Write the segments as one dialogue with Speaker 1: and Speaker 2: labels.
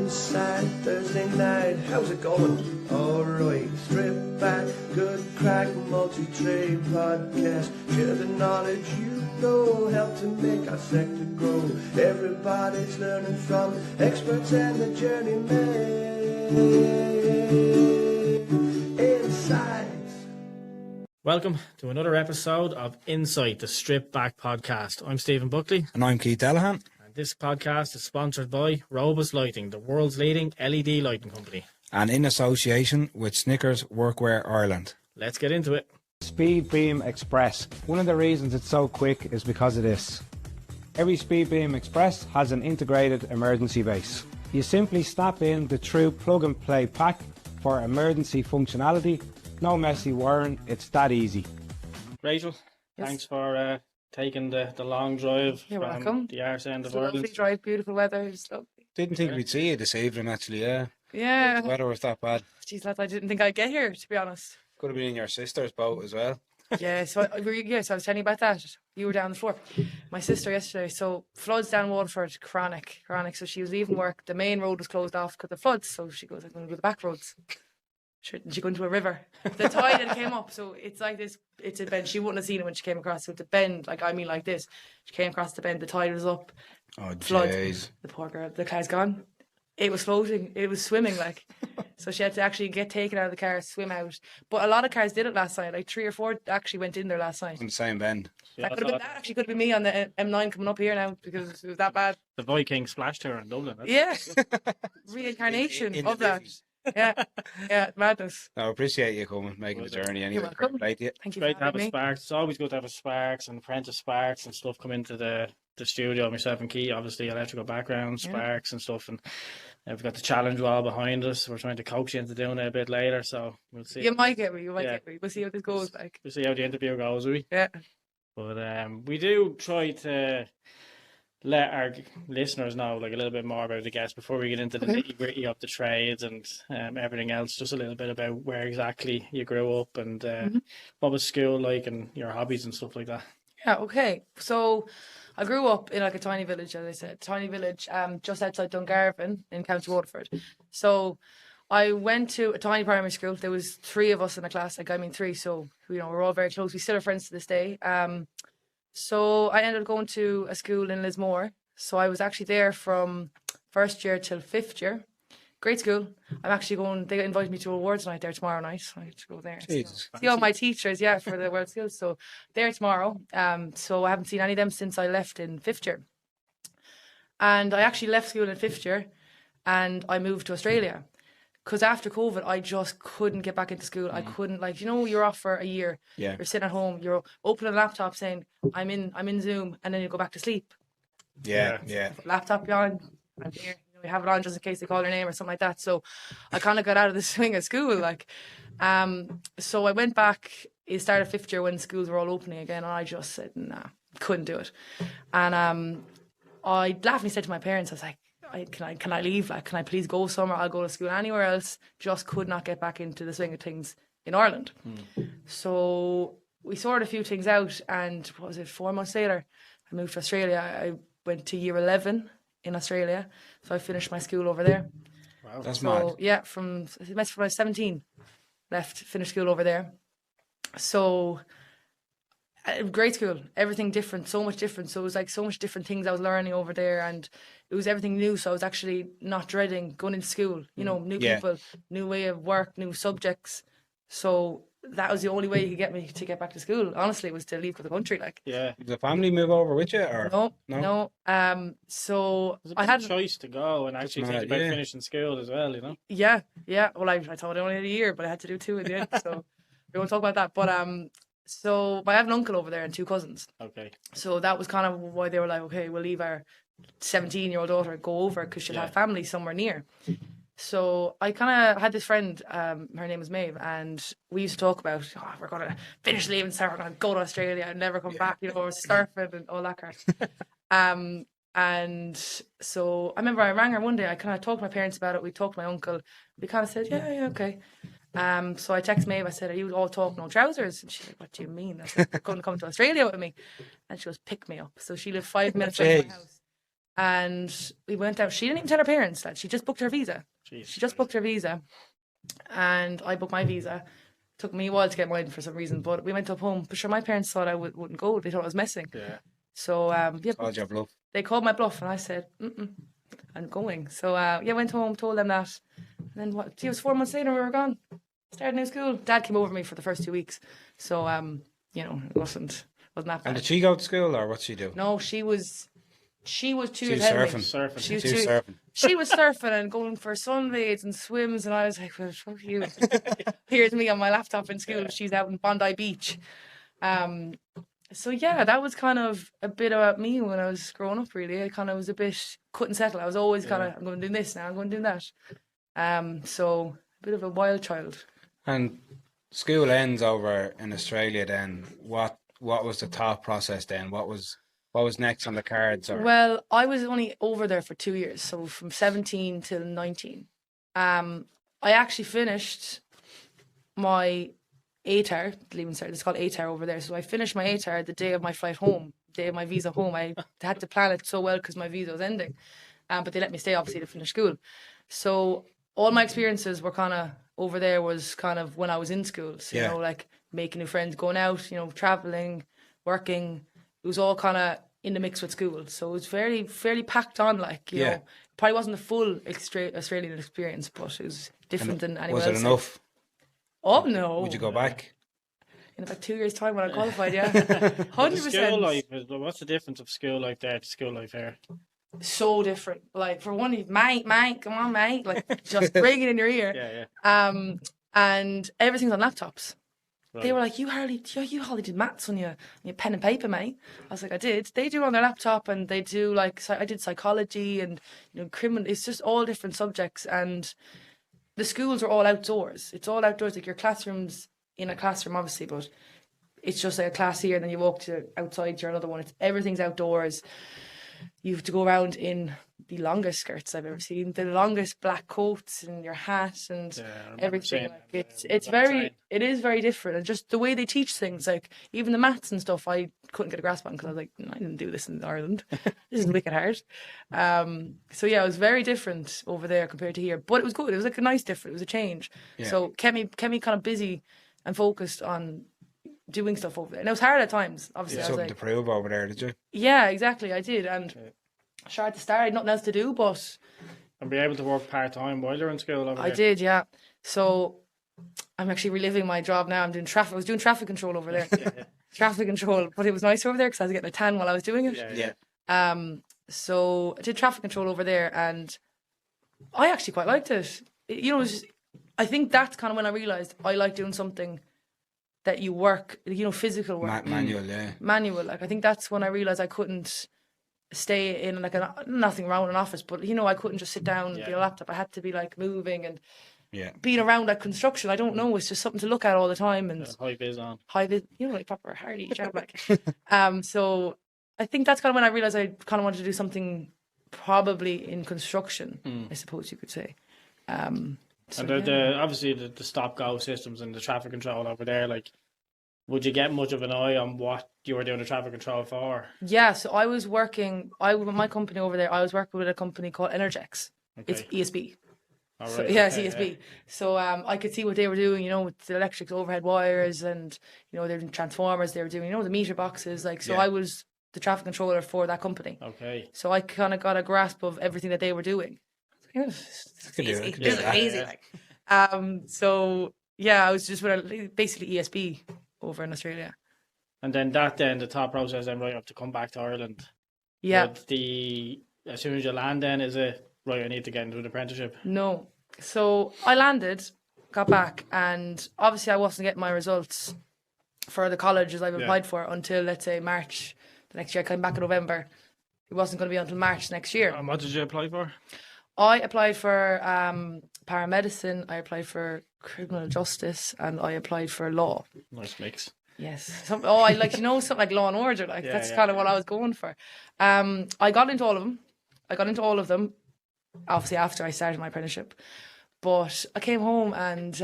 Speaker 1: inside Thursday night. How's it going? Alright, strip back, good crack, multi-trade podcast. Share the knowledge you know, help to make our sector grow. Everybody's learning from experts and the journeymen. Insights.
Speaker 2: Welcome to another episode of Insight, the Strip Back podcast. I'm Stephen Buckley.
Speaker 3: And I'm Keith Delahan.
Speaker 2: And this podcast is sponsored by Robust Lighting, the world's leading LED lighting company.
Speaker 3: And in association with Snickers Workwear Ireland.
Speaker 2: Let's get into it.
Speaker 4: Speed Beam Express. One of the reasons it's so quick is because of this. Every Speed Beam Express has an integrated emergency base. You simply snap in the true plug and play pack for emergency functionality. No messy wiring, it's that easy.
Speaker 2: Rachel, thanks for taking the long drive
Speaker 5: You're
Speaker 2: from
Speaker 5: welcome.
Speaker 2: the arse end of
Speaker 5: It's a lovely
Speaker 2: Ireland.
Speaker 5: drive, beautiful weather. It's lovely.
Speaker 3: Didn't think we'd see you this evening, actually, yeah.
Speaker 5: Yeah.
Speaker 3: The weather was that bad.
Speaker 5: Jeez, lads, I didn't think I'd get here, to be honest.
Speaker 3: Could have been in your sister's boat as well.
Speaker 5: Yeah, so I was telling you about that. You were down the floor. My sister yesterday, so floods down Waterford, chronic. So she was leaving work. The main road was closed off because of floods. So she goes, I'm going to go the back roads. Sure, and she go into a river. The tide had came up, so it's like this. It's a bend. She wouldn't have seen it when she came across. So it's a bend, like this. She came across the bend. The tide was up.
Speaker 3: Oh,
Speaker 5: Flood.
Speaker 3: jeez.
Speaker 5: The poor girl. The car's gone. It was floating. It was swimming, like. So she had to actually get taken out of the car, swim out. But a lot of cars did it last night. Like 3 or 4 actually went in there last night.
Speaker 3: On the same bend.
Speaker 5: That could have been me on the M9 coming up here now because it was that bad.
Speaker 2: The Viking splashed her in Dublin.
Speaker 5: Yeah. Reincarnation
Speaker 3: In
Speaker 5: of
Speaker 3: the
Speaker 5: that.
Speaker 3: movies.
Speaker 5: Yeah, madness.
Speaker 3: No, I appreciate you coming, making the journey anyway.
Speaker 5: You're welcome.
Speaker 3: Right, yeah.
Speaker 5: Thank you
Speaker 2: Great
Speaker 5: for
Speaker 2: to have
Speaker 5: having
Speaker 2: a
Speaker 5: me.
Speaker 2: Sparks. It's always good to have a Sparks and Apprentice Sparks and stuff come into the studio. Myself and Keith, obviously electrical background, Sparks and stuff, and we've got the challenge wall behind us. We're trying to coax you into doing it a bit later, so we'll see.
Speaker 5: You might get me.
Speaker 2: Yeah.
Speaker 5: Get me. We'll see how this goes. Like,
Speaker 2: We'll see how the interview goes, will we?
Speaker 5: yeah.
Speaker 2: But we do try to let our listeners know like a little bit more about the guests before we get into the nitty-gritty of the trades and everything else. Just a little bit about where exactly you grew up and what was school like and your hobbies and stuff like that.
Speaker 5: Yeah, okay. So I grew up in like a tiny village, as I said, just outside Dungarvan in County Waterford. So I went to a tiny primary school. There was 3 of us in the class, 3. So, we're all very close. We still are friends to this day. So I ended up going to a school in Lismore. So I was actually there from first year till 5th year. Great school. I'm actually going, they invited me to awards night there tomorrow night. So I have to go there.
Speaker 3: Jesus.
Speaker 5: See all my teachers, for the Worldskills. So there tomorrow. So I haven't seen any of them since I left in 5th year. And I actually left school in 5th year and I moved to Australia. Because after COVID, I just couldn't get back into school. I couldn't, you're off for a year.
Speaker 3: Yeah.
Speaker 5: You're sitting at home. You're opening a laptop saying, I'm in Zoom. And then you go back to sleep.
Speaker 3: Yeah.
Speaker 5: Laptop on. I'm here. You have it on just in case they call your name or something like that. So I kind of got out of the swing of school. So I went back. It started 5th year when schools were all opening again. And I just said, nah, couldn't do it. And I laughingly said to my parents, I was like, can I leave? Can I please go somewhere? I'll go to school anywhere else. Just could not get back into the swing of things in Ireland. So we sorted a few things out, and 4 months later, I moved to Australia. I went to year 11 in Australia, so I finished my school over there.
Speaker 2: Wow,
Speaker 3: that's mad.
Speaker 5: Yeah, from I was 17, finished school over there. So. Great school, everything different, so much different. So it was so much different things I was learning over there, and it was everything new. So I was actually not dreading going into school, new people, new way of work, new subjects. So that was the only way you could get me to get back to school. Honestly, was to leave for the country.
Speaker 2: Yeah.
Speaker 3: Did the family move over with you? Or?
Speaker 5: No. So
Speaker 2: It was
Speaker 5: I had
Speaker 2: a choice to go and actually think about finishing school as well,
Speaker 5: Yeah. Well, I thought I only had a year, but I had to do 2 in the end. So we won't talk about that. But so I have an uncle over there and 2 cousins.
Speaker 2: Okay.
Speaker 5: So that was kind of why they were like, okay, we'll leave our 17-year-old daughter and go over because she'll have family somewhere near. So I kind of had this friend, her name was Maeve, and we used to talk about, we're going to finish leaving cert, we're going to go to Australia and never come back, surfing and all that crap. And so I remember I rang her one day, I kind of talked to my parents about it, we talked to my uncle, we kind of said, yeah, okay. So I texted Maeve, I said, are you all talk no trousers? And she's like, what do you mean? I said, you're going to come to Australia with me. And she goes, pick me up. So she lived 5 minutes away from my house. and we went out. She didn't even tell her parents that. She just booked her visa.
Speaker 2: Jesus
Speaker 5: She just booked her visa, and I booked my visa. Took me a while to get mine for some reason, but we went up home. But sure, my parents thought I wouldn't go. They thought I was messing.
Speaker 2: Yeah.
Speaker 5: So yeah,
Speaker 3: Called your bluff.
Speaker 5: they called my bluff, and I said, I'm going. So yeah, went home, told them that, and then what? It was 4 months later we were gone. Started new school. Dad came over me for the first 2 weeks, so you know, it wasn't that bad.
Speaker 3: And did she go to school or what'd she do?
Speaker 5: No, she was 2
Speaker 3: She
Speaker 5: years
Speaker 3: was
Speaker 5: ahead of me.
Speaker 3: surfing.
Speaker 5: She was
Speaker 3: She was
Speaker 5: two-
Speaker 3: surfing.
Speaker 5: She was surfing and going for sunbathes and swims, and I was like, well, fuck you. Here's me on my laptop in school. She's out in Bondi Beach. So yeah, that was kind of a bit about me when I was growing up, really. I kind of was a bit, couldn't settle. I was always kind of, I'm going to do this now, I'm going to do that. So a bit of a wild child.
Speaker 3: And school ends over in Australia then. What was the thought process then? What was next on the cards? Or
Speaker 5: Well, I was only over there for 2 years, so from 17 till 19. I actually finished my ATAR, leaving cert. It's called ATAR over there. So I finished my ATAR the day of my flight home, day of my visa home. I had to plan it so well because my visa was ending, but they let me stay obviously to finish school. So all my experiences were kind of over there was kind of when I was in school. So, you know, like making new friends, going out, you know, traveling, working. It was all kind of in the mix with school. So it was fairly packed on, like, you know. Probably wasn't a full Australian experience, but it was different than anyone else.
Speaker 3: was it enough?
Speaker 5: Oh, no.
Speaker 3: Would you go back?
Speaker 5: In about 2 years' time when I qualified, yeah. 100%.
Speaker 2: School life, what's the difference of school life there to school life here?
Speaker 5: So different. Like, for one, mate, come on, mate. Like, just ringing in your ear.
Speaker 2: Yeah.
Speaker 5: And everything's on laptops.
Speaker 2: Right.
Speaker 5: They were like, you hardly did maths on your pen and paper, mate. I was like, I did. They do it on their laptop, and they do, like, I did psychology and, you know, criminal. It's just all different subjects, and the schools are all outdoors. It's all outdoors. Like, your classroom's in a classroom, obviously, but it's just like a class here, and then you walk to outside to another one. Everything's outdoors. You have to go around in the longest skirts I've ever seen, the longest black coats and your hat and everything. Like, it is very different, and just the way they teach things, like even the maths and stuff, I couldn't get a grasp on because I was like, no, I didn't do this in Ireland. This is wicked hard. So yeah, it was very different over there compared to here, but it was good. It was like a nice difference. It was a change.
Speaker 3: Yeah.
Speaker 5: So kept me kind of busy and focused on doing stuff over there. And it was hard at times, obviously.
Speaker 3: You had
Speaker 5: I was
Speaker 3: something
Speaker 5: like,
Speaker 3: to prove over there, did you?
Speaker 5: yeah, exactly, I did. And sure, at the start I had nothing else to do, but
Speaker 2: And be able to work part-time while you're in school over
Speaker 5: I
Speaker 2: there.
Speaker 5: did, yeah. So I'm actually reliving my job now. I was doing traffic control over there. Traffic control, but it was nice over there because I was getting a tan while I was doing it.
Speaker 3: Yeah.
Speaker 5: So I did traffic control over there, and I actually quite liked it. You know, it was just, I think that's kind of when I realised I like doing something that you work, you know, physical work.
Speaker 3: Manual, yeah.
Speaker 5: Manual. Like, I think that's when I realised I couldn't stay in like nothing wrong with an office, but you know, I couldn't just sit down and be a laptop. I had to be like moving and being around like construction. I don't know, it's just something to look at all the time, and
Speaker 2: High vis on.
Speaker 5: you know, like proper hardy job, like. So I think that's kind of when I realised I kind of wanted to do something probably in construction, I suppose you could say. So,
Speaker 2: And obviously the stop-go systems and the traffic control over there, like, would you get much of an eye on what you were doing the traffic control for?
Speaker 5: yeah, so I was working, with my company over there, I was working with a company called Energex. It's ESB.
Speaker 2: All
Speaker 5: So,
Speaker 2: right,
Speaker 5: yeah, it's
Speaker 2: okay,
Speaker 5: ESB. So I could see what they were doing, you know, with the electric overhead wires and, you know, their transformers they were doing, you know, the meter boxes. Like, so I was the traffic controller for that company.
Speaker 2: Okay.
Speaker 5: So I kind of got a grasp of everything that they were doing. It's easy.
Speaker 3: do that.
Speaker 5: Easy. Like. So yeah, I was just with basically ESB over in Australia.
Speaker 2: And then the thought process then right up to come back to Ireland.
Speaker 5: Yeah.
Speaker 2: But as soon as you land then, is it, right, I need to get into an apprenticeship?
Speaker 5: No. So I landed, got back, and obviously I wasn't getting my results for the colleges I've applied for until, let's say, March the next year. I came back in November. It wasn't going to be until March next year.
Speaker 2: And what did you apply for?
Speaker 5: I applied for paramedicine, I applied for criminal justice, and I applied for law.
Speaker 2: Nice mix.
Speaker 5: Yes. I like, you know, something like Law and Order. Like, that's kind of what I was going for. I got into all of them. Obviously after I started my apprenticeship. But I came home and,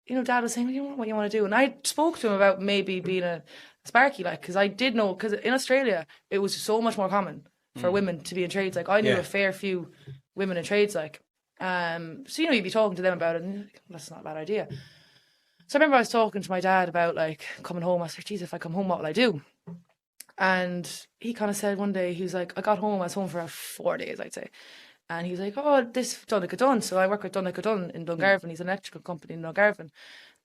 Speaker 5: you know, Dad was saying, you know what you want to do? And I spoke to him about maybe being a sparky, like, because I did know, because in Australia, it was so much more common for women to be in trades. Like I knew
Speaker 3: Yeah.
Speaker 5: a fair few women in trades, like so you'd be talking to them about it, and you're like, that's not a bad idea. So I remember I was talking to my dad about like coming home. I was like, geez, if I come home, what will I do? And he kind of said one day, he was like, I got home, I was home for 4 days, I'd say. And he was like, oh, this Donegal Dunn. So I work with Donegal Dunn in Dungarvan. He's an electrical company in Dungarvan.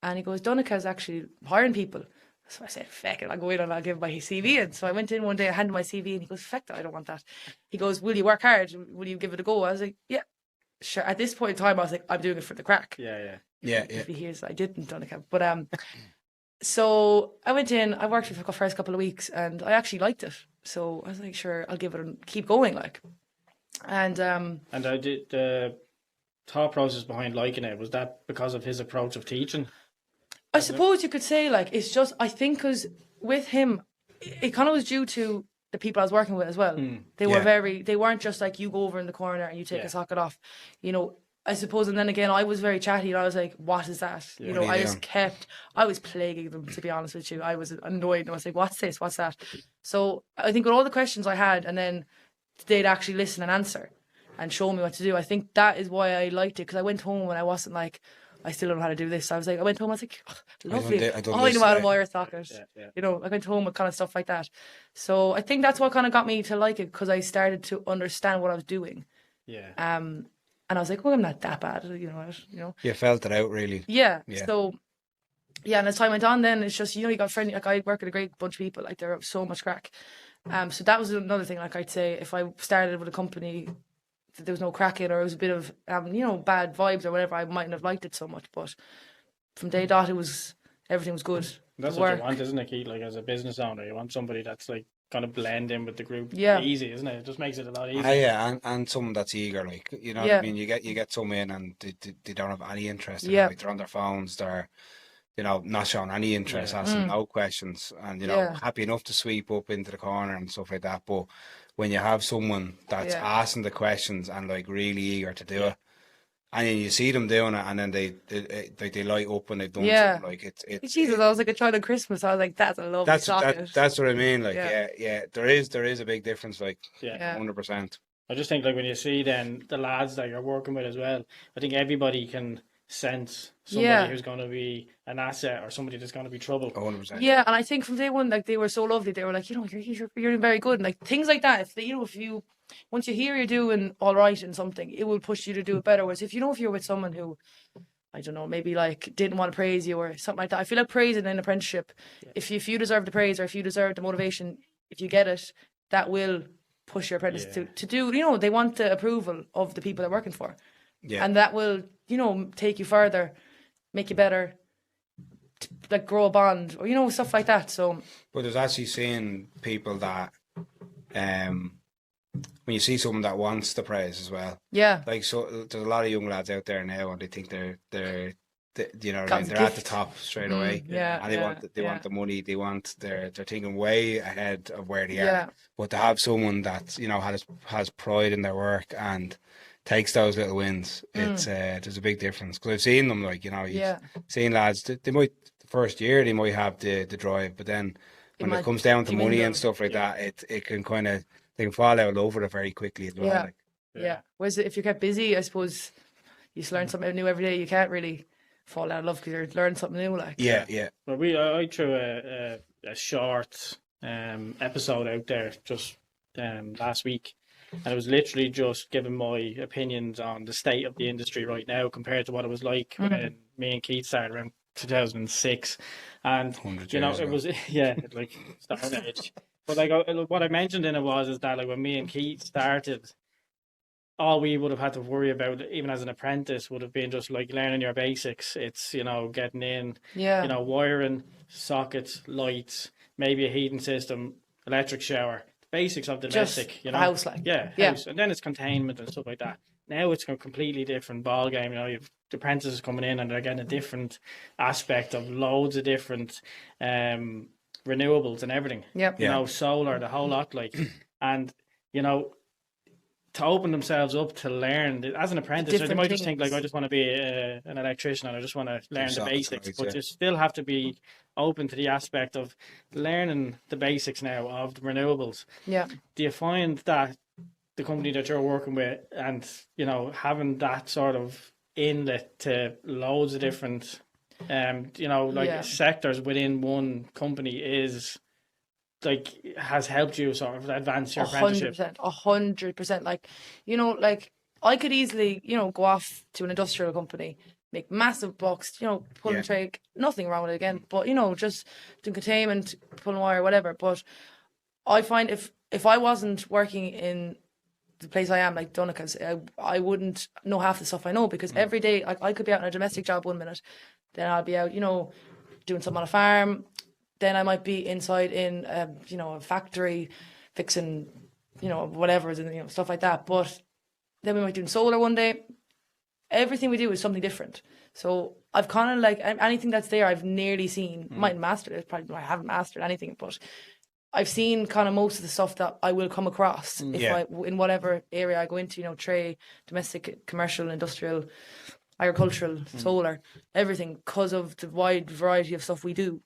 Speaker 5: And he goes, Donegall's actually hiring people. So I said, feck it, I'll go in and I'll give my CV in. So I went in one day, I handed my CV and he goes, feck that, I don't want that. He goes, will you work hard? Will you give it a go? I was like, yeah, sure. At this point in time, I was like, I'm doing it for the crack.
Speaker 2: Yeah.
Speaker 5: If he hears I didn't Donegal. But so I went in, I worked for the first couple of weeks and I actually liked it. So I was like, sure, I'll give it and keep going, like. And
Speaker 2: I did the thought process behind liking it, was that because of his approach of teaching?
Speaker 5: I suppose you could say, like, it's just, I think because with him, it kind of was due to the people I was working with as well. They were they weren't just like, you go over in the corner and you take a socket off, you know. I suppose, and then again, I was very chatty and I was like, what is that?
Speaker 2: Yeah.
Speaker 5: You know, I was plaguing them, to be honest with you. I was annoyed and I was like, what's this? What's that? So I think with all the questions I had, and then they'd actually listen and answer and show me what to do. I think that is why I liked it, because I went home and I wasn't like, I still don't know how to do this. I was like, I went home, I was like, oh, lovely. I know how to wire a socket.
Speaker 2: Yeah.
Speaker 5: You know, I went home with kind of stuff like that. So I think that's what kind of got me to like it, because I started to understand what I was doing.
Speaker 2: Yeah.
Speaker 5: And I was like, oh, I'm not that bad, you know.
Speaker 3: You felt it out, really.
Speaker 5: Yeah.
Speaker 3: Yeah.
Speaker 5: So, yeah, and as time went on, then it's just, you know, you got friendly. Like I work with a great bunch of people. Like there was so much crack. So that was another thing. Like I'd say, if I started with a company that there was no crack in, or it was a bit of, you know, bad vibes or whatever, I mightn't have liked it so much. But from day dot, everything was good.
Speaker 2: That's what you want, isn't it, Keith? Like as a business owner, you want somebody that's like gonna blend in with the group. Easy, isn't it? It just makes it a lot easier.
Speaker 3: Yeah, and someone that's eager, like, you know what I mean. You get some in and they don't have any interest in it. Like they're on their phones, they're, you know, not showing any interest, asking no questions, and you know, happy enough to sweep up into the corner and stuff like that. But when you have someone that's asking the questions and like really eager to do it, and then you see them doing it, and then they light up when they've done something. Like it's
Speaker 5: Jesus, I was like a child on Christmas. I was like, that's a lovely socket.
Speaker 3: That's what I mean. Like yeah, there is a big difference. Like 100%.
Speaker 2: I just think like when you see then the lads that you're working with as well, I think everybody can sense somebody who's going to be an asset or somebody that's going to be trouble.
Speaker 3: 100%.
Speaker 5: Yeah, and I think from day one, like they were so lovely. They were like, you know, you're doing very good, and like things like that. If you once you hear you're doing all right in something, it will push you to do it better. Whereas if you're with someone who, I don't know, maybe like didn't want to praise you or something like that, I feel like praising in an apprenticeship, if you deserve the praise or if you deserve the motivation, if you get it, that will push your apprentice to do. You know, they want the approval of the people they're working for. Yeah. And that will, you know, take you further, make you better, like grow a bond, or, you know, stuff like that. So,
Speaker 3: but there's actually seeing people that, when you see someone that wants the praise as well. Yeah. Like, so there's a lot of young lads out there now, and they think they're you know what I mean? They're at the top straight away. And they want the money. They're thinking way ahead of where they are. But to have someone that, you know, has pride in their work and takes those little wins, it's there's a big difference. Because I've seen them, like, you know, you've seen lads, they might, the first year they might have the drive, but then when it comes down to money and stuff like that, it can kind of, they can fall out over it very quickly as well.
Speaker 5: Whereas if you get busy, I suppose you just learn something new every day. You can't really fall out of love because you're learning something new. Like
Speaker 2: Well, I threw a short episode out there just last week, and it was literally just giving my opinions on the state of the industry right now compared to what it was like when me and Keith started around 2006, and you know it was like Stone Age. But like what I mentioned in it is that like when me and Keith started, all we would have had to worry about, even as an apprentice, would have been just like learning your basics. It's, you know, getting in, you know, wiring, sockets, lights, maybe a heating system, electric shower, the basics of domestic,
Speaker 5: just
Speaker 2: you know,
Speaker 5: house, like
Speaker 2: house, and then it's containment and stuff like that. Now it's a completely different ball game. You know, you've the apprentices coming in and they're getting a different aspect of loads of different renewables and everything. You know, solar, the whole lot, like, and you know, to open themselves up to learn as an apprentice. Or they might just think like, I just want to be an electrician and I just want to learn the basics. But you still have to be open to the aspect of learning the basics now of the renewables.
Speaker 5: Yeah.
Speaker 2: Do you find that the company that you're working with and, you know, having that sort of inlet to loads of different, you know, like sectors within one company is like has helped you sort of advance your apprenticeship?
Speaker 5: 100%. Like, you know, like I could easily, you know, go off to an industrial company, make massive bucks, you know, pulling trade, nothing wrong with it again, but, you know, just doing containment, pulling wire, whatever. But I find if I wasn't working in the place I am, like Donnach's, I wouldn't know half the stuff I know, because every day I could be out on a domestic job 1 minute, then I'll be out, you know, doing something on a farm, then I might be inside in, you know, a factory fixing, you know, whatever, you know, stuff like that. But then we might be doing solar one day. Everything we do is something different. So I've kind of like anything that's there, I've nearly seen. Might master it, probably I haven't mastered anything, but I've seen kind of most of the stuff that I will come across if I in whatever area I go into. You know, trade, domestic, commercial, industrial, agricultural, solar, everything, because of the wide variety of stuff we do.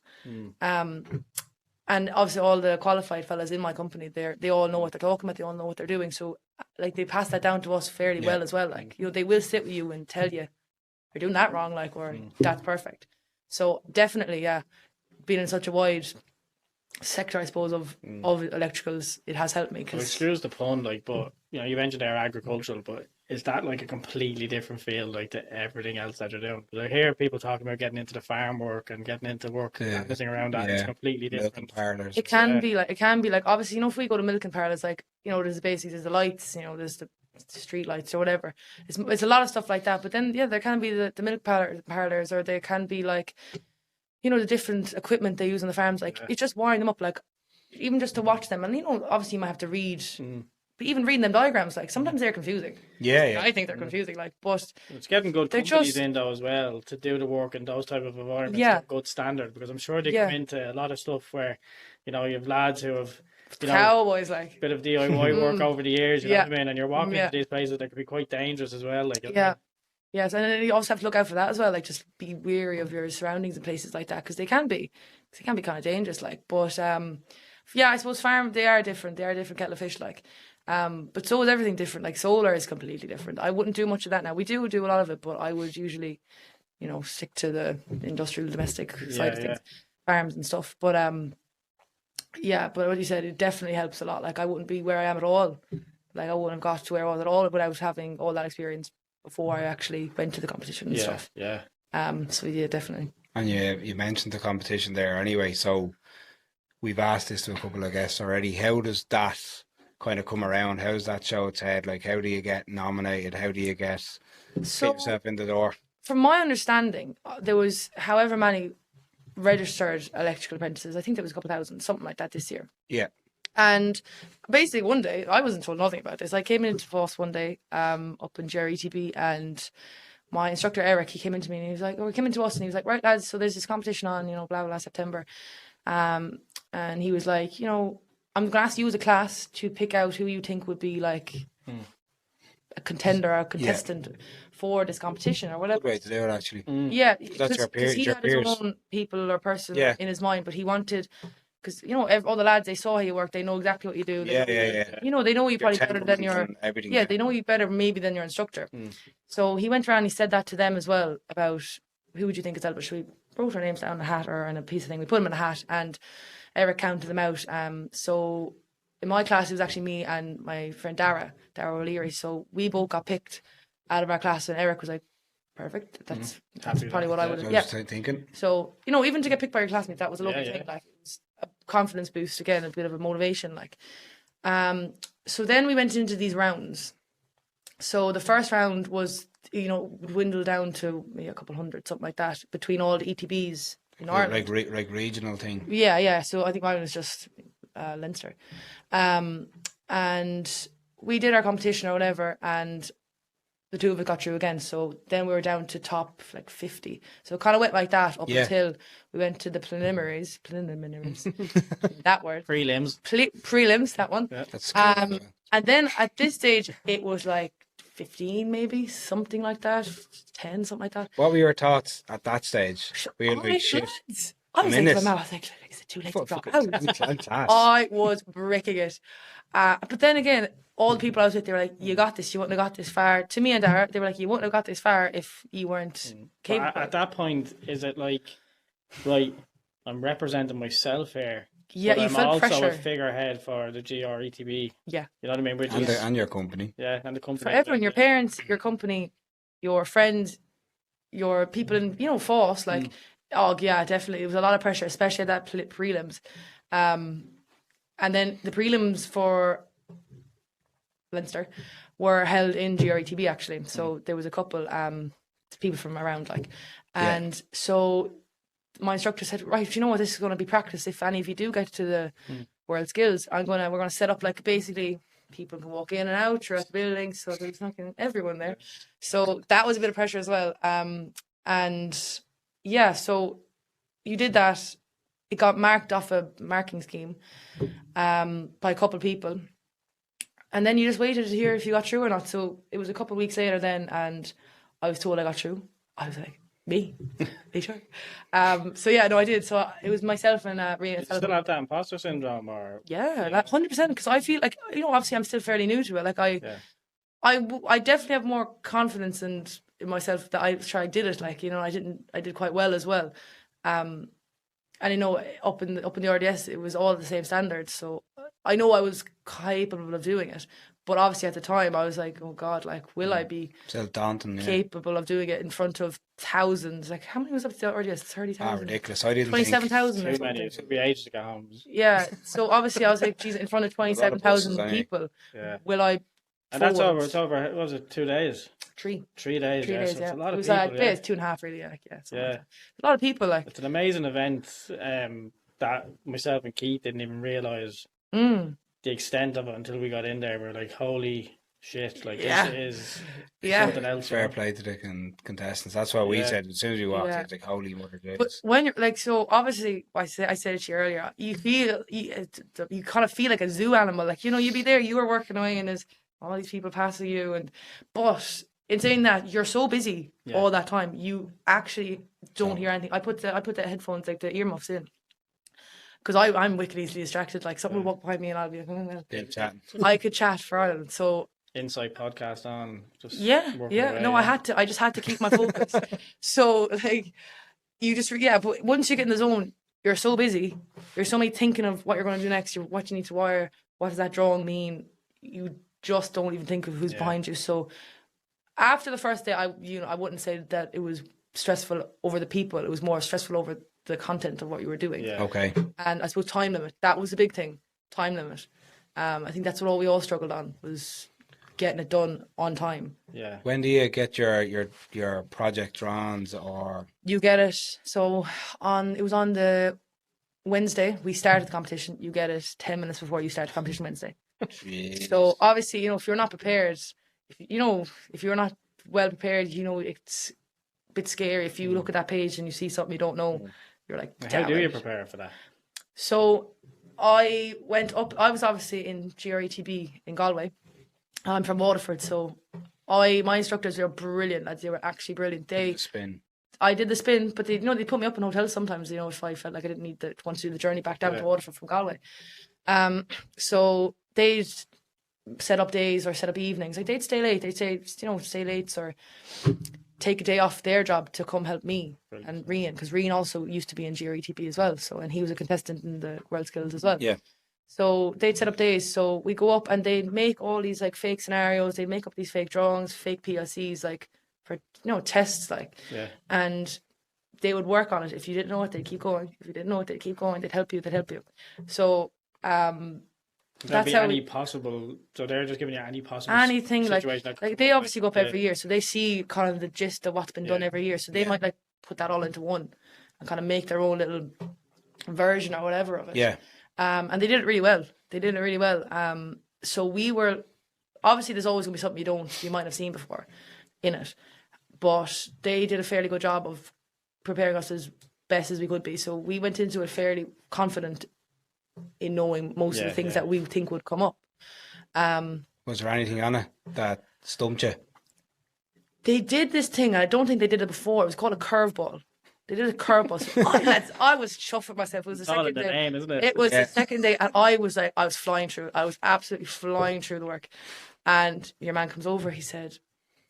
Speaker 5: And obviously all the qualified fellas in my company, they all know what they're talking about, they all know what they're doing. So like they pass that down to us fairly well as well. Like, you know, they will sit with you and tell you you're doing that wrong, like, or that's perfect. So definitely, being in such a wide sector, I suppose, of electricals, it has helped me.
Speaker 2: Well, excuse the pun, like, but you know, you mentioned there agricultural, but is that like a completely different field, like, to everything else that you're doing? Because I hear people talking about getting into the farm work and getting into work and everything around that. It's completely different.
Speaker 5: It can be like obviously, you know, if we go to milk and parlours, like, you know, there's the lights, you know, there's the street lights or whatever. It's a lot of stuff like that. But then there can be the milk parlours, or there can be like, you know, the different equipment they use on the farms. Like it's just wiring them up, like even just to watch them. And you know, obviously you might have to read. But even reading them diagrams, like sometimes they're confusing. I think they're confusing. Like, but
Speaker 2: it's getting good companies in though as well to do the work in those type of environments. To good standard, because I'm sure they come into a lot of stuff where, you know, you have lads who have, you know,
Speaker 5: cowboys, like
Speaker 2: a bit of DIY work over the years. You know what I mean? And you're walking into these places that could be quite dangerous as well. Like
Speaker 5: yes, and then you also have to look out for that as well. Like, just be wary of your surroundings and places like that, because they can be kind of dangerous. Like, but I suppose farm, they are different. They are a different kettle of fish. Like. But so is everything different. Like solar is completely different. I wouldn't do much of that now. We do a lot of it, but I would usually, you know, stick to the industrial domestic side of things, farms and stuff. But but what you said, it definitely helps a lot. Like I wouldn't be where I am at all. Like I wouldn't have got to where I was at all without having all that experience before I actually went to the competition and stuff. So yeah, definitely.
Speaker 3: And you mentioned the competition there anyway. So we've asked this to a couple of guests already. How does that kind of come around? How's that show its head? Like, how do you get nominated? How do you get yourself in the door?
Speaker 5: From my understanding, there was however many registered electrical apprentices. I think there was a couple thousand, something like that this year.
Speaker 3: Yeah.
Speaker 5: And basically one day, I wasn't told nothing about this. I came into Foss one day up in GRETB, and my instructor Eric, he came into me and he was like, came into us and he was like, right lads, so there's this competition on, you know, blah, blah, September. And he was like, you know, I'm going to ask you as a class to pick out who you think would be like a contender or a contestant for this competition or whatever.
Speaker 3: Good way to do it, actually.
Speaker 5: Yeah,
Speaker 3: that's your peers.
Speaker 5: He had his own people or person in his mind, but he wanted, because, you know, all the lads, they saw how you work, they know exactly what you do. You know, they know you probably better than your... they know you better maybe than your instructor. So he went around and he said that to them as well about who would you think is eligible. So we wrote our names down on a hat or on a piece of thing. We put them in a hat and Eric counted them out. So in my class, it was actually me and my friend Dara O'Leary. So we both got picked out of our class, and Eric was like, perfect. That's probably what I would have.
Speaker 3: Thinking.
Speaker 5: So, you know, even to get picked by your classmates, that was a lovely thing. Like, it was a confidence boost again, a bit of a motivation. Like, so then we went into these rounds. So the first round was, you know, dwindled down to maybe a couple hundred, something like that, between all the ETBs in Ireland.
Speaker 3: Like regional thing.
Speaker 5: Yeah. So I think mine was just Leinster. And we did our competition or whatever, and the two of us got through again. So then we were down to top like 50. So it kind of went like that up until we went to the preliminaries. That word.
Speaker 2: Prelims.
Speaker 5: Prelims, that one.
Speaker 3: Yeah, that's cool.
Speaker 5: And then at this stage, it was like 15, maybe something like that, 10, something like that.
Speaker 3: What were your thoughts at that stage? Were you like, shit?
Speaker 5: I was like, to my mum, I was like, is it too late to drop out? I was bricking it. But then again, all the people I was with, they were like, you got this, you wouldn't have got this far. To me and Dara, they were like, you wouldn't have got this far if you weren't capable.
Speaker 2: At that point, is it like, right, I'm representing myself here.
Speaker 5: Yeah, you felt pressure.
Speaker 2: I'm also a figurehead for the GRETB.
Speaker 5: Yeah.
Speaker 2: You know what I mean?
Speaker 3: And your company.
Speaker 2: Yeah, and the company.
Speaker 5: For everyone, your parents, your company, your friends, your people in, force, like, oh, yeah, definitely. It was a lot of pressure, especially at that prelims. And then the prelims for Leinster were held in GRETB, actually. So there was a couple people from around, like. And so my instructor said, right, you know what, this is going to be practice. If any of you do get to the Worldskills, we're going to set up, like, basically people can walk in and out throughout the building, so there's not everyone there. So that was a bit of pressure as well. And yeah, so you did that. It got marked off a marking scheme by a couple of people. And then you just waited to hear if you got through or not. So it was a couple of weeks later then, and I was told I got through. I was like, me? Are you sure? So yeah, no, I did. So it was myself and Rhea.
Speaker 2: You still have that imposter syndrome, or?
Speaker 5: Yeah, 100%. Because I feel like, obviously I'm still fairly new to it. Like I definitely have more confidence in myself that I did it. Like, I did quite well as well. And up in the RDS, it was all the same standards. So I know I was capable of doing it. But obviously at the time I was like, oh God, like, will I be capable of doing it in front of thousands? Like, how many was up to the RDS? 30,000?
Speaker 3: Ridiculous. I didn't
Speaker 5: 27,000
Speaker 2: think... Too many. It took me ages to get home.
Speaker 5: Yeah. So obviously I was like, geez, in front of 27,000 people, will I...
Speaker 2: And that's over. It's over. What was it? 2 days?
Speaker 5: 3.
Speaker 2: 3 days.
Speaker 5: 3 days.
Speaker 2: So
Speaker 5: Yeah.
Speaker 2: it's a lot of
Speaker 5: people.
Speaker 2: It was
Speaker 5: 2.5 really. Like, yeah.
Speaker 2: Yeah.
Speaker 5: A lot of people. Like,
Speaker 2: it's an amazing event. That myself and Keith didn't even realise the extent of it until we got in there. We were like, holy shit! Like, this is something else.
Speaker 3: Fair play to the contestants. That's what we said as soon as we walked in. It's like, holy mother days.
Speaker 5: But when you're like, so obviously, I said it to you earlier. You feel you kind of feel like a zoo animal. Like, you'd be there, you were working away, and there's all these people passing you, but in saying that, you're so busy all that time, you actually don't hear anything. I put the headphones, like the earmuffs, in. Because I'm wicked easily distracted. Like, someone will walk behind me and I'll be like, I could chat for Ireland. So
Speaker 2: Insight podcast on. Just
Speaker 5: away, no, I just had to keep my focus. So like, you just but once you get in the zone, you're so busy. You're so many thinking of what you're going to do next. What you need to wire. What does that drawing mean? You just don't even think of who's behind you. So after the first day, I wouldn't say that it was stressful over the people. It was more stressful over the content of what you were doing.
Speaker 2: Yeah.
Speaker 3: Okay.
Speaker 5: And I suppose time limit. That was a big thing. Time limit. I think that's what we all struggled on, was getting it done on time.
Speaker 2: Yeah.
Speaker 3: When do you get your project drawings, or? You
Speaker 5: get it. So it was on the Wednesday we started the competition. You get it 10 minutes before you start the competition Wednesday.
Speaker 3: Jeez.
Speaker 5: So obviously, if you're not prepared, if you're not well prepared, it's a bit scary. If you look at that page and you see something you don't know, you're like,
Speaker 2: how do you prepare for that?
Speaker 5: So I went up. I was obviously in GRETB in Galway. I'm from Waterford, so my instructors were brilliant. They were actually brilliant. I did the spin, but they put me up in hotels sometimes. If I felt like I didn't want to do the journey back down to Waterford from Galway. So they'd set up days or set up evenings. Like, they'd stay late. They'd say, stay late or take a day off their job to come help me and Rian, because Rian also used to be in GRETB as well. So, and he was a contestant in the Worldskills as well.
Speaker 3: Yeah.
Speaker 5: So they'd set up days. So we go up and they'd make all these like fake scenarios. They'd make up these fake drawings, fake PLCs, like for tests, like. Yeah. And they would work on it. If you didn't know it, they'd keep going. If you didn't know it, they'd keep going. They'd help you. So
Speaker 2: that's how any possible. So they're just giving you any possible
Speaker 5: anything
Speaker 2: situation
Speaker 5: like they obviously go up every year, so they see kind of the gist of what's been done every year. So they might like put that all into one and kind of make their own little version or whatever of it.
Speaker 3: Yeah.
Speaker 5: And they did it really well. So we were obviously, there's always gonna be something you might have seen before in it, but they did a fairly good job of preparing us as best as we could be. So we went into it fairly confident in knowing most of the things that we think would come up.
Speaker 3: Was there anything on it that stumped you?
Speaker 5: They did this thing, and I don't think they did it before. It was called a curveball. They did a curveball. So I was chuffed with myself. It was the second day.
Speaker 2: Name, isn't it?
Speaker 5: It was the second day, and I was flying through. I was absolutely flying through the work. And your man comes over. He said,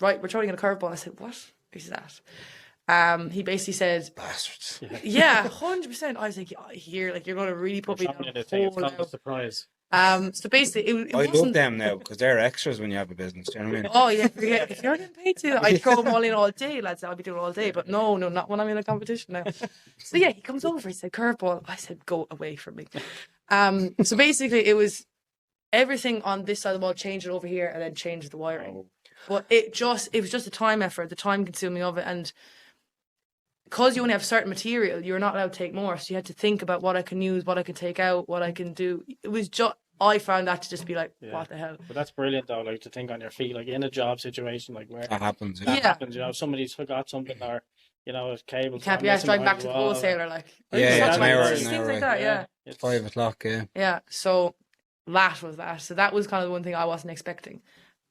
Speaker 5: "Right, we're throwing in a curveball." I said, "What is that?" He basically said,
Speaker 3: "Bastards."
Speaker 5: Yeah, 100%. I was like, "Here, like you're going to really put me down."
Speaker 2: It's not a surprise.
Speaker 5: So basically,
Speaker 3: I love them now because they're extras when you have a business. Do you know what I mean?
Speaker 5: Oh yeah, if you're getting paid to, I'd throw them all in all day, lads. I'll be doing it all day. But no, not when I'm in a competition now. So yeah, he comes over. He said, "Curveball." I said, "Go away from me." So basically, it was everything on this side of the wall, change it over here, and then change the wiring. But it was just a time effort, the time consuming of it, and because you only have certain material, you're not allowed to take more. So you had to think about what I can use, what I can take out, what I can do. It was just, I found that to just be like, what the hell?
Speaker 2: But that's brilliant though, like to think on your feet, like in a job situation, like where
Speaker 3: that happens.
Speaker 2: That happens, you know, somebody's forgot something or, you know, a cable.
Speaker 5: Can't be asked driving back to the wholesaler, like.
Speaker 3: Yeah, it's an hour.
Speaker 5: Things like that, yeah.
Speaker 3: It's 5 o'clock, yeah.
Speaker 5: Yeah, so that was that. So that was kind of the one thing I wasn't expecting.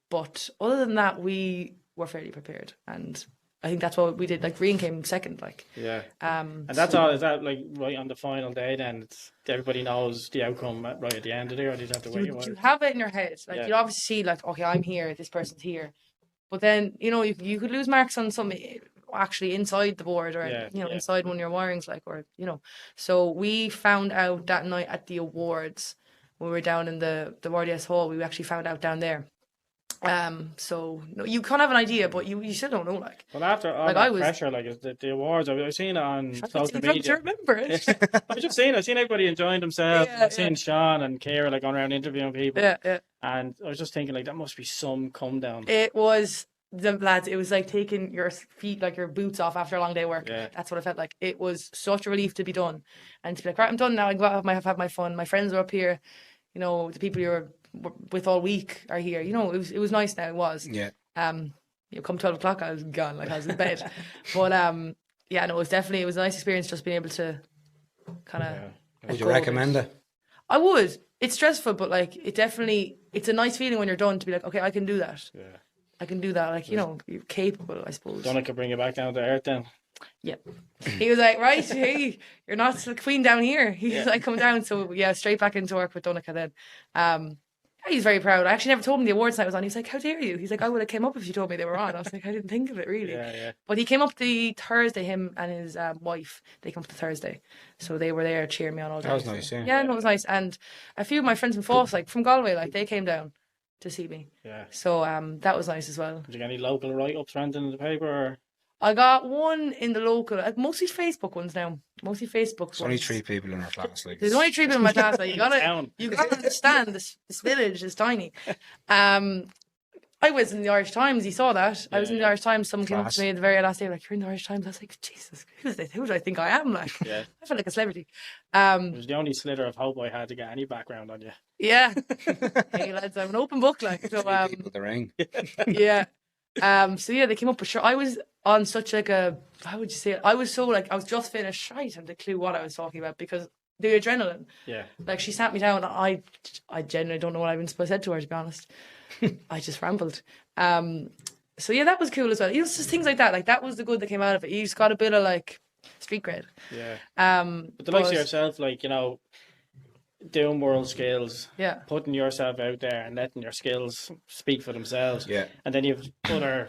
Speaker 5: But other than that, we were fairly prepared, and I think that's what we did. Like Green came second, like.
Speaker 2: Yeah. And that's all. Is that like right on the final day? Then everybody knows the outcome right at the end of it, or do you have to wait?
Speaker 5: You have it in your head. Like you obviously see, like, okay, I'm here. This person's here. But then you know you could lose marks on some actually inside the board, or inside one of your wirings, like, or you know. So we found out that night at the awards when we were down in the RDS hall. We actually found out down there. So no, you can't have an idea, but you still don't know. Like,
Speaker 2: well, after all that pressure, like the awards, I've seen it on social media.
Speaker 5: To remember it.
Speaker 2: I've seen everybody enjoying themselves. I've seen Sean and Ciara like going around interviewing people.
Speaker 5: Yeah.
Speaker 2: And I was just thinking, like, that must be some come down.
Speaker 5: It was lads. It was like taking your feet, like your boots off after a long day of work. Yeah. That's what it felt like. It was such a relief to be done, and to be like, right, I'm done now. I can go out have my fun. My friends are up here. You know, the people you're with all week are here. You know, it was nice now. It was.
Speaker 3: Yeah.
Speaker 5: Come 12 o'clock, I was gone. Like I was in bed. But no, it was a nice experience just being able to kind of.
Speaker 3: Yeah. Would you recommend it?
Speaker 5: I would. It's stressful, but like it's a nice feeling when you're done to be like, okay, I can do that. Yeah. I can do that. Like, you know, you're capable, I suppose.
Speaker 2: Donna could bring you back down to earth then.
Speaker 5: Yeah. He was like, right, hey, you're not the queen down here. He's like, come down. So yeah, straight back into work with Donica then. He's very proud. I actually never told him the awards night was on. He's like, how dare you? He's like, I would have came up if you told me they were on. I was like, I didn't think of it really.
Speaker 2: Yeah.
Speaker 5: But he came up the Thursday, him and his wife, they come up the Thursday. So they were there cheering me on all day.
Speaker 3: That was nice, yeah.
Speaker 5: Yeah, no, it was nice. And a few of my friends from Foss, like from Galway, like they came down to see me.
Speaker 2: Yeah.
Speaker 5: So that was nice as well.
Speaker 2: Did you get any local write-ups or anything in the paper? Or?
Speaker 5: I got one in the local, mostly Facebook ones now. Mostly Facebook.
Speaker 3: There's only 3 people in our class. Like.
Speaker 5: There's only 3 people in my class. Like, you gotta understand this village is tiny. I was in the Irish Times. You saw that. I was in the Irish Times. Someone came up to me at the very last day, like, "You're in the Irish Times." I was like, "Jesus, who do I think I am?" Like, I felt like a celebrity. It
Speaker 2: was the only slither of hope I had to get any background on you.
Speaker 5: Yeah. Hey lads, I'm an open book. Like, so
Speaker 3: people the ring.
Speaker 5: Yeah. So yeah, they came up for sure. I was on such like how would you say it? I was so like, I was just finished. I had no clue what I was talking about because the adrenaline.
Speaker 2: Yeah.
Speaker 5: Like she sat me down. I genuinely don't know what I've been supposed to say to her, to be honest. I just rambled. So yeah, that was cool as well. You know, just things like that. Like that was the good that came out of it. You just got a bit of like street cred.
Speaker 2: Yeah. But the likes of yourself, like, you know, doing Worldskills, putting yourself out there and letting your skills speak for themselves.
Speaker 3: Yeah.
Speaker 2: And then you've other,